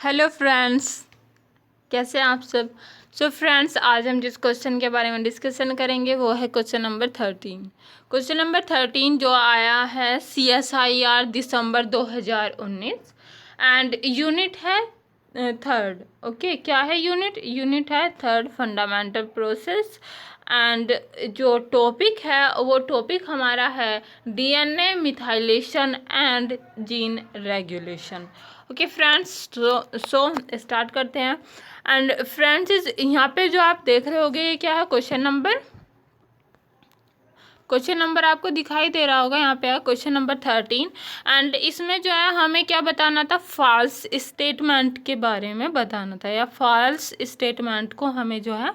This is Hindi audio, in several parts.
हेलो फ्रेंड्स, कैसे हैं आप सब। फ्रेंड्स, आज हम जिस क्वेश्चन के बारे में डिस्कशन करेंगे वो है क्वेश्चन नंबर 13। क्वेश्चन नंबर 13 जो आया है CSIR दिसंबर 2019 एंड यूनिट है थर्ड। ओके, क्या है यूनिट? यूनिट है थर्ड, फंडामेंटल प्रोसेस। एंड जो टॉपिक है वो टॉपिक हमारा है DNA methylation and gene regulation. Okay friends, so start करते हैं। एंड फ्रेंड्स, इस यहाँ पे जो आप देख रहे होगे ये क्या है? क्वेश्चन नंबर आपको दिखाई दे रहा होगा, यहाँ पे है क्वेश्चन नंबर 13। एंड इसमें जो है हमें क्या बताना था? फॉल्स स्टेटमेंट के बारे में बताना था, या फॉल्स स्टेटमेंट को हमें जो है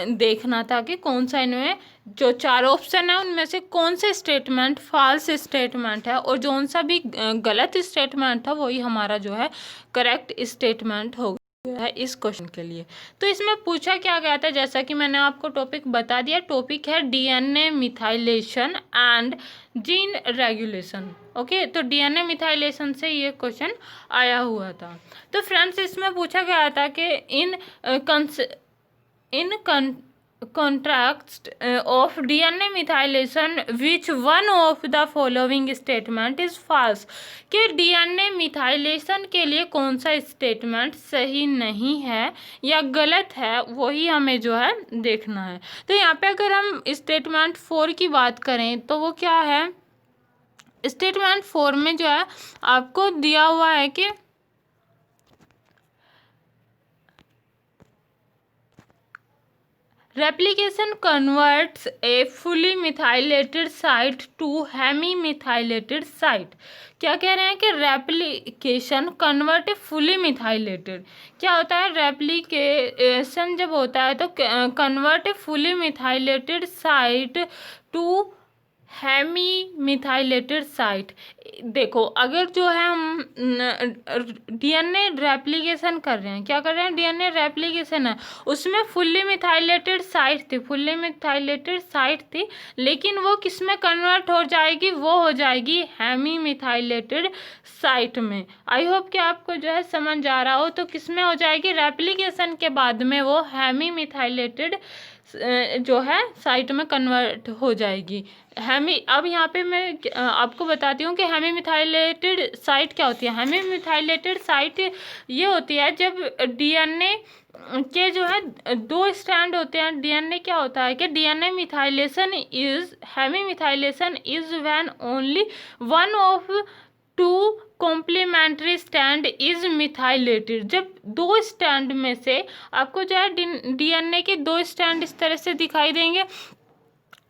देखना था कि कौन सा इनमें जो चार ऑप्शन है उनमें से कौन से स्टेटमेंट फॉल्स स्टेटमेंट है, और जौन सा भी गलत स्टेटमेंट था वही हमारा जो है करेक्ट स्टेटमेंट हो है इस क्वेश्चन के लिए। तो इसमें पूछा क्या गया था, जैसा कि मैंने आपको टॉपिक बता दिया, टॉपिक है DNA methylation and gene regulation. Okay, तो DNA मिथाइलेशन से ये क्वेश्चन आया हुआ था। तो फ्रेंड्स, इसमें पूछा गया था कि in contrast of DNA methylation, which one of the following statement is false? कि DNA मिथाइलेशन के लिए कौन सा स्टेटमेंट सही नहीं है या गलत है, वही हमें जो है देखना है। तो यहाँ पे अगर हम स्टेटमेंट 4 की बात करें तो वो क्या है? स्टेटमेंट 4 में जो है आपको दिया हुआ है कि replication converts a fully methylated site to hemi-methylated site। क्या कह रहे हैं कि replication convert a fully methylated. क्या होता है? रेप्लिकेशन जब होता है तो convert a fully methylated site to hemi methylated site. देखो, अगर जो है हम DNA रेप्लिकेशन कर रहे हैं, क्या कर रहे हैं? DNA रेप्लिकेशन है, उसमें फुल्ली मिथाइलेटेड साइट थी, फुल्ली मिथाइलेटेड साइट थी, लेकिन वो किस में कन्वर्ट हो जाएगी? वो हो जाएगी हेमी मिथाइलेटेड साइट में। आई होप कि आपको जो है समझ आ रहा हो। तो किस में हो जाएगी? रेप्लिकेशन के बाद में वो हेमी मिथाइलेटेड जो है साइट में कन्वर्ट हो जाएगी। हेमी, अब यहाँ पे मैं आपको बताती हूँ कि हेमी मिथाइलेटेड साइट क्या होती है। हेमी मिथाइलेटेड साइट ये होती है जब DNA के जो है दो स्टैंड होते हैं। DNA क्या होता है कि DNA methylation is hemi methylation is when only one of two complementary stand is methylated. जब दो स्टैंड में से आपको जो है DNA के दो स्टैंड इस तरह से दिखाई देंगे,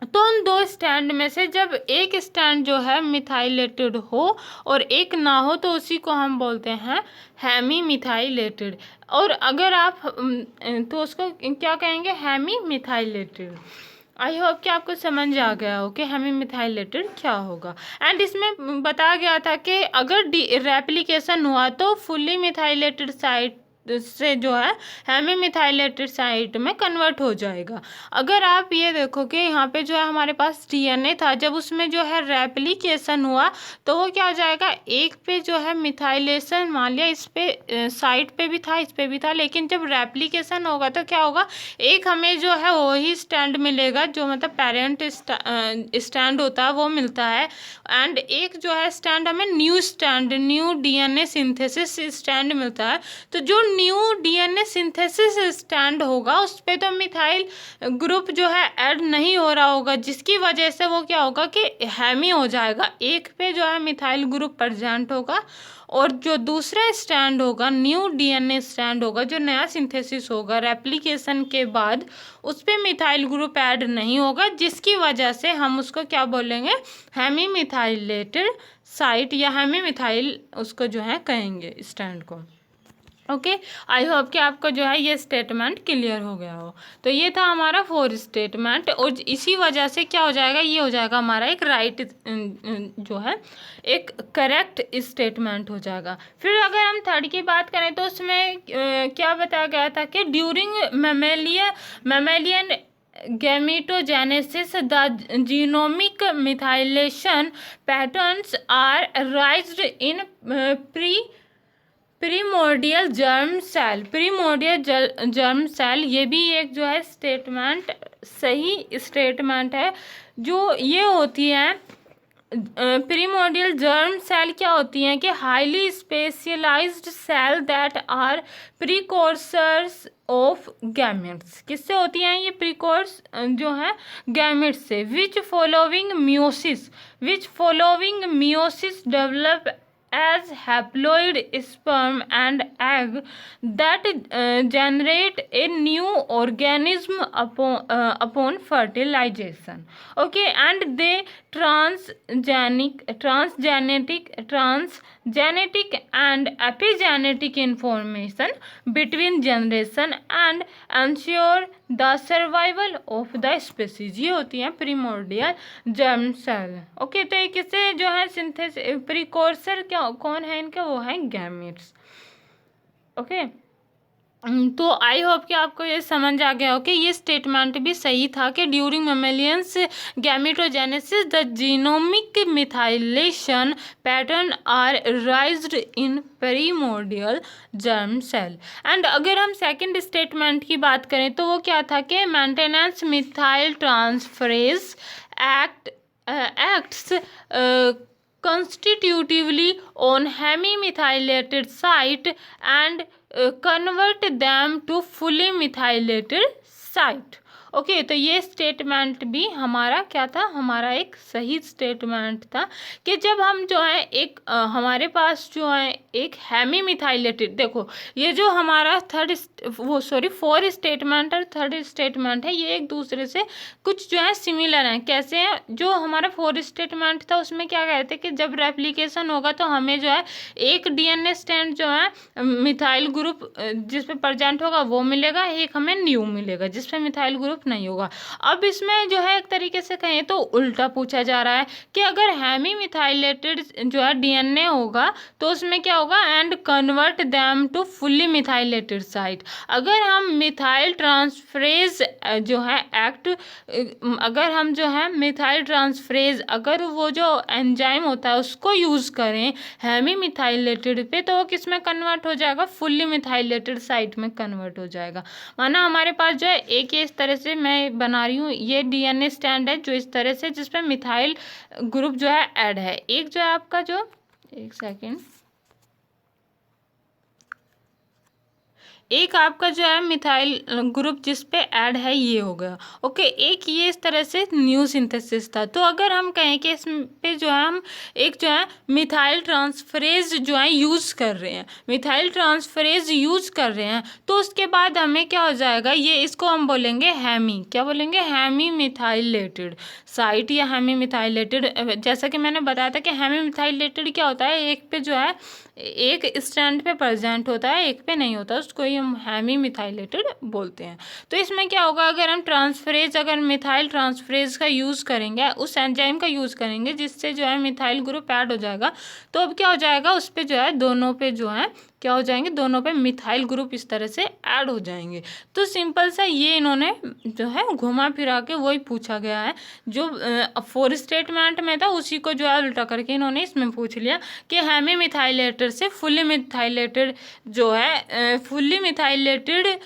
तो उन दो स्टैंड में से जब एक स्टैंड जो है मिथाइलेटेड हो और एक ना हो तो उसी को हम बोलते हैं हेमी मिथाइलेटेड। और अगर आप तो उसको क्या कहेंगे? Hemy methylated. आई होप कि आपको समझ आ गया हो कि हेमी मिथाइलेटेड क्या होगा। एंड इसमें बताया गया था कि अगर रेप्लिकेशन हुआ तो फुल्ली मिथाइलेटेड साइट से जो है हेमी मिथाइलेटेड साइट में कन्वर्ट हो जाएगा। अगर आप ये देखो कि यहाँ पे जो है हमारे पास DNA था, जब उसमें जो है रेप्लिकेशन हुआ तो वो क्या हो जाएगा? एक पे जो है मिथाइलेशन, मान लिया इस पे साइट पे भी था, इस पे भी था, लेकिन जब रेप्लिकेशन होगा तो क्या होगा? एक हमें जो है वही स्टैंड मिलेगा, जो मतलब पेरेंट स्टैंड होता है वो मिलता है। एंड एक जो है स्टैंड हमें new stand, new DNA synthesis stand मिलता है। तो जो न्यू DNA सिंथेसिस स्टैंड होगा उस पे तो मिथाइल ग्रुप जो है ऐड नहीं हो रहा होगा, जिसकी वजह से वो क्या होगा कि हेमी हो जाएगा। एक पे जो है मिथाइल ग्रुप प्रेजेंट होगा और जो दूसरा स्टैंड होगा, न्यू DNA स्टैंड होगा, जो नया सिंथेसिस होगा रेप्लिकेशन के बाद, उस पे मिथाइल ग्रुप ऐड नहीं होगा, जिसकी वजह से हम उसको क्या बोलेंगे? हेमी मिथाइलेटेड साइट या हेमी मिथाइल उसको जो है कहेंगे स्टैंड को। ओके, आई होप कि आपको जो है ये स्टेटमेंट क्लियर हो गया हो। तो ये था हमारा 4 स्टेटमेंट, और इसी वजह से क्या हो जाएगा? ये हो जाएगा हमारा एक राइट जो है एक करेक्ट स्टेटमेंट हो जाएगा। फिर अगर हम थर्ड की बात करें तो उसमें क्या बताया गया था कि during mammalian gametogenesis the genomic methylation patterns are raised in primordial germ cell, primordial germ cell, ये भी एक जो है स्टेटमेंट, सही स्टेटमेंट है। जो ये होती है प्रीमोर्डियल जर्म सेल क्या होती हैं कि highly specialised cell that are precursors of gametes. किससे होती हैं ये प्रीकोर्स जो है गैमेट्स से। Which following meiosis develop as haploid sperm and egg that generate a new organism upon fertilization. Okay, and they transgenetic and epigenetic information between generation and ensure the survival of the species. ये होती हैं प्रीमोर्डियल जर्म सेल। ओके, तो एक इससे जो है सिंथेसिस प्रीकोर्सर क्या कौन है इनका, वो है गैमेट्स। ओके, तो आई होप कि आपको ये समझ आ गया हो कि ये स्टेटमेंट भी सही था कि during mammalians gametogenesis the genomic methylation pattern are raised in primordial germ cell. And अगर हम सेकंड स्टेटमेंट की बात करें तो वो क्या था कि maintenance methyl transferase acts constitutively on hemimethylated site and convert them to fully methylated site. Okay, तो ये स्टेटमेंट भी हमारा क्या था, हमारा एक सही स्टेटमेंट था कि जब हम जो है एक हमारे पास जो है एक हेमी मिथाइलेटेड, देखो ये जो हमारा फोर स्टेटमेंट और थर्ड स्टेटमेंट है, ये एक दूसरे से कुछ जो है सिमिलर हैं। कैसे हैं, जो हमारा फोर स्टेटमेंट था उसमें क्या कहते हैं कि जब रेप्लिकेशन होगा तो हमें जो है एक डीएनए स्ट्रैंड जो है मिथाइल ग्रुप जिस पे प्रेजेंट होगा वो मिलेगा, एक हमें न्यू मिलेगा जिस पे मिथाइल ग्रुप नहीं होगा। अब इसमें जो है एक तरीके से कहें तो उल्टा पूछा जा रहा है कि अगर हेमी मिथाइलेटेड जो है डीएनए होगा तो उसमें क्या होगा, and convert them to fully methylated site. अगर हम मिथाइल ट्रांसफरेज जो है अगर हम जो है मिथाइल ट्रांसफरेज अगर वो जो एंजाइम होता है उसको यूज करें हेमी मिथाइलेटेड पे, तो वो किस में कन्वर्ट हो जाएगा, फुल्ली मिथाइलेटेड साइट में कन्वर्ट हो जाएगा। माना हमारे पास जो है एक इस तरह से मैं बना रही हूँ, ये डीएनए स्ट्रैंड है जो इस तरह से जिसपे मिथाइल ग्रुप जो है ऐड है। एक जो है आपका जो एक सेकेंड एक आपका जो है मिथाइल ग्रुप जिस पे ऐड है ये हो गया। ओके, एक ये इस तरह से न्यू सिंथेसिस था। तो अगर हम कहें कि इस पे जो है हम एक जो है मिथाइल ट्रांसफरेज जो है यूज़ कर रहे हैं, मिथाइल ट्रांसफरेज यूज़ कर रहे हैं, तो उसके बाद हमें क्या हो जाएगा, ये इसको हम बोलेंगे हेमी, क्या बोलेंगे, हेमी मिथाइलेटेड साइट या हेमी मिथाइलेटेड। जैसा कि मैंने बताया था कि हेमी मिथाइलेटेड क्या होता है, एक पे जो है एक स्ट्रैंड पे प्रेजेंट होता है, एक पे नहीं होता, उसको ही हम हेमी मिथाइलेटेड बोलते हैं। तो इसमें क्या होगा, अगर हम अगर मिथाइल ट्रांसफरेज का यूज़ करेंगे, उस एंजाइम का यूज़ करेंगे जिससे जो है मिथाइल ग्रुप ऐड हो जाएगा, तो अब क्या हो जाएगा, उस पर जो है दोनों पे जो है क्या हो जाएंगे, दोनों पे मिथाइल ग्रुप इस तरह से ऐड हो जाएंगे। तो सिंपल सा ये इन्होंने जो है घुमा फिरा के वही पूछा गया है जो फोर स्टेटमेंट में था, उसी को जो है उल्टा करके इन्होंने इसमें पूछ लिया कि हेमी मिथाइलेटेड से फुल्ली मिथाइलेटेड जो है फुल्ली मिथाइलेटेड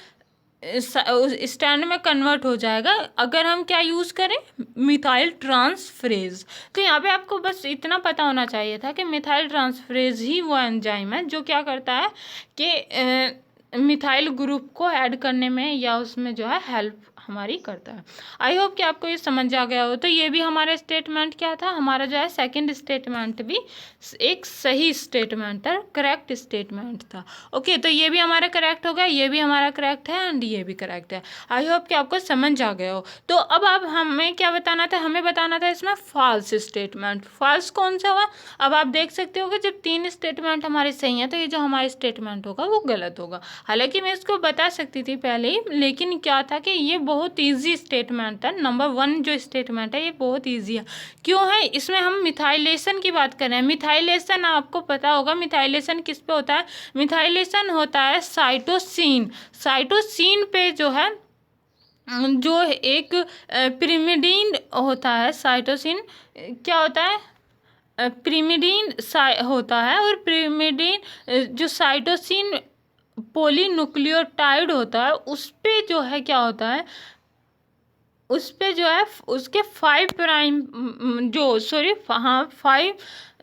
स्टैंड में कन्वर्ट हो जाएगा अगर हम क्या यूज़ करें, मिथाइल ट्रांसफरेज। तो यहाँ पे आपको बस इतना पता होना चाहिए था कि मिथाइल ट्रांसफरेज ही वो एंजाइम है जो क्या करता है कि मिथाइल ग्रुप को ऐड करने में या उसमें जो है हेल्प हमारी करता है। आई होप कि आपको ये समझ आ गया हो। तो ये भी हमारा स्टेटमेंट क्या था, हमारा जो है सेकंड स्टेटमेंट भी एक सही स्टेटमेंट था, करेक्ट स्टेटमेंट था। ओके, तो ये भी हमारा करेक्ट हो गया, ये भी हमारा करेक्ट है एंड ये भी करेक्ट है। आई होप कि आपको समझ आ गया हो। तो अब आप हमें क्या बताना था, हमें बताना था इसमें फॉल्स स्टेटमेंट। फॉल्स कौन सा हुआ, अब आप देख सकते हो कि जब तीन स्टेटमेंट हमारे सही हैं तो ये जो हमारा स्टेटमेंट होगा वो गलत होगा। हालांकि मैं इसको बता सकती थी पहले ही, लेकिन क्या था कि ये बहुत ईजी स्टेटमेंट था। नंबर 1 जो स्टेटमेंट है ये बहुत ईजी है। क्यों है, इसमें हम मिथाइलेशन की बात कर रहे हैं। मिथाइलेशन आपको पता होगा मिथाइलेशन किस पे होता है, मिथाइलेशन होता है साइटोसिन। साइटोसिन पे जो है जो एक पिरिमिडीन होता है, साइटोसिन क्या होता है, प्रिमिडीन होता है, और प्रिमिडीन जो साइटोसिन पॉलीन्यूक्लियोटाइड होता है उस पे जो है क्या होता है, उस पे जो है उसके 5 प्राइम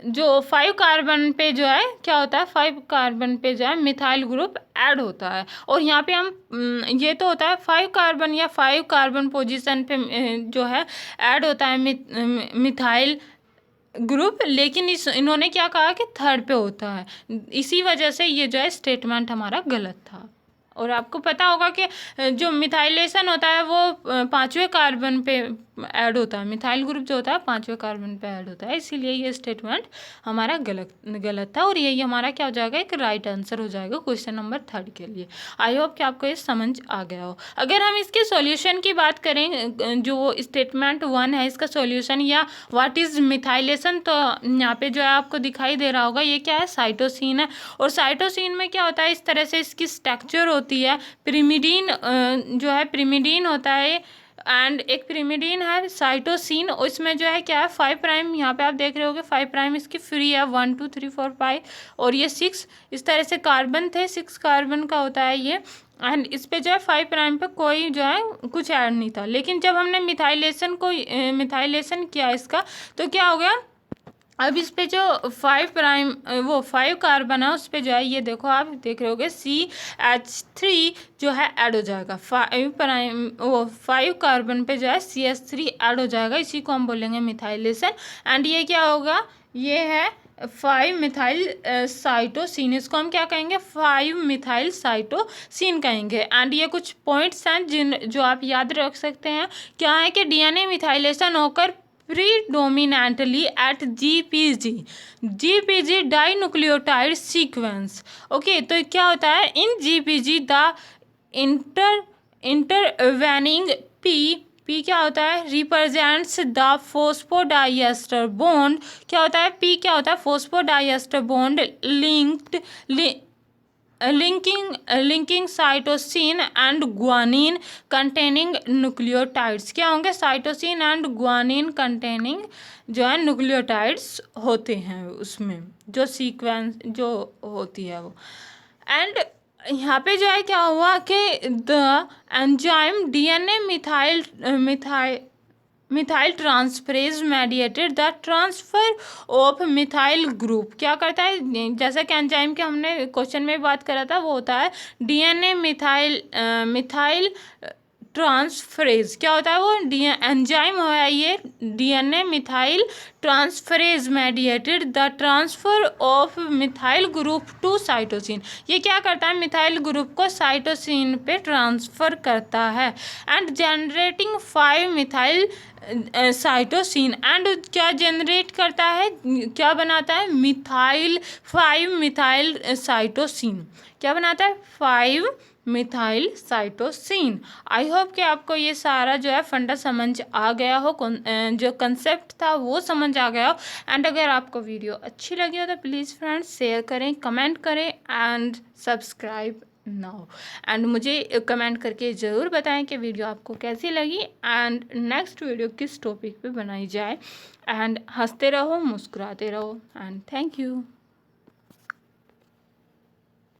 जो 5 कार्बन पे जो है क्या होता है, 5 कार्बन पे जो है मिथाइल ग्रुप ऐड होता है। और यहाँ पे हम ये तो होता है 5 कार्बन या 5 कार्बन पोजीशन पे जो है ऐड होता है मिथाइल ग्रुप, लेकिन इन्होंने क्या कहा कि थर्ड पे होता है, इसी वजह से ये जो है स्टेटमेंट हमारा गलत था। और आपको पता होगा कि जो मिथाइलेशन होता है वो 5वें कार्बन पे ऐड होता है, मिथाइल ग्रुप जो होता है 5वें कार्बन पे ऐड होता है, इसीलिए ये स्टेटमेंट हमारा गलत था। और यही हमारा क्या हो जाएगा, एक राइट आंसर हो जाएगा क्वेश्चन नंबर 3 के लिए। आई होप कि आपको ये समझ आ गया हो। अगर हम इसके सॉल्यूशन की बात करें, जो स्टेटमेंट 1 है इसका सॉल्यूशन या व्हाट इज मिथाइलेशन, तो यहाँ पे जो है आपको दिखाई दे रहा होगा ये क्या है, साइटोसिन है। और साइटोसिन में क्या होता है, इस तरह से इसकी स्ट्रक्चर होती है, पिरिमिडीन जो है पिरिमिडीन होता है, एंड एक पिरिमिडीन है साइटोसिन, इसमें जो है क्या है 5 प्राइम, यहाँ पे आप देख रहे होगे 5 प्राइम इसकी फ्री है, 1 2 3 4 5 और ये 6, इस तरह से कार्बन थे, 6 कार्बन का होता है ये, एंड इस पे जो है 5 प्राइम पे कोई जो है कुछ ऐड नहीं था। लेकिन जब हमने मिथाइलेशन किया इसका, तो क्या हो गया, अब इस पे जो 5 प्राइम 5 कार्बन है उस पे जो है ये देखो आप देख रहे होगे CH3 जो है ऐड हो जाएगा, 5 कार्बन पे जो है CH3 ऐड हो जाएगा, इसी को हम बोलेंगे मिथाइलेशन। एंड ये क्या होगा, ये है 5 मिथाइल साइटोसिन, इसको हम क्या कहेंगे, 5 मिथाइल साइटोसिन कहेंगे। एंड ये कुछ पॉइंट्स हैं जो आप याद रख सकते हैं, क्या है कि DNA मिथाइलेशन होकर predominantly at GPG dinucleotide sequence. Okay, तो क्या होता है, इन GPG द इंटरवेनिंग P क्या होता है, रिप्रेजेंट्स द फोस्फोडाइएस्टर बॉन्ड, क्या होता है P क्या होता है, phosphodiester bond linking cytosine and guanine containing nucleotides, क्या होंगे, साइटोसिन एंड ग्वानिन कंटेनिंग जो है न्यूक्लियोटाइड्स होते हैं उसमें, जो सीक्वेंस जो होती है वो। एंड यहाँ पे जो है क्या हुआ कि the enzyme DNA methyl transferase mediated the transfer of methyl group, क्या करता है, जैसा कि एंजाइम के हमने क्वेश्चन में बात करा था, वो होता है DNA मिथाइल ट्रांसफरेज, क्या होता है वो एंजाइम है ये, DNA methyl transferase mediated the transfer of methyl group to cytosine, ये क्या करता है, मिथाइल ग्रुप को साइटोसिन पे ट्रांसफर करता है, and generating 5 methyl cytosine, and क्या जनरेट करता है, क्या बनाता है, 5 मिथाइल साइटोसिन, क्या बनाता है, 5 मिथाइल साइटोसिन। आई होप कि आपको ये सारा जो है फंडा समझ आ गया हो, जो कंसेप्ट था वो समझ आ गया हो। एंड अगर आपको वीडियो अच्छी लगी हो तो प्लीज़ फ्रेंड्स शेयर करें, कमेंट करें एंड सब्सक्राइब नाउ। एंड मुझे कमेंट करके ज़रूर बताएं कि वीडियो आपको कैसी लगी एंड नेक्स्ट वीडियो किस टॉपिक पे बनाई जाए। एंड हंसते रहो, मुस्कुराते रहो, एंड थैंक यू।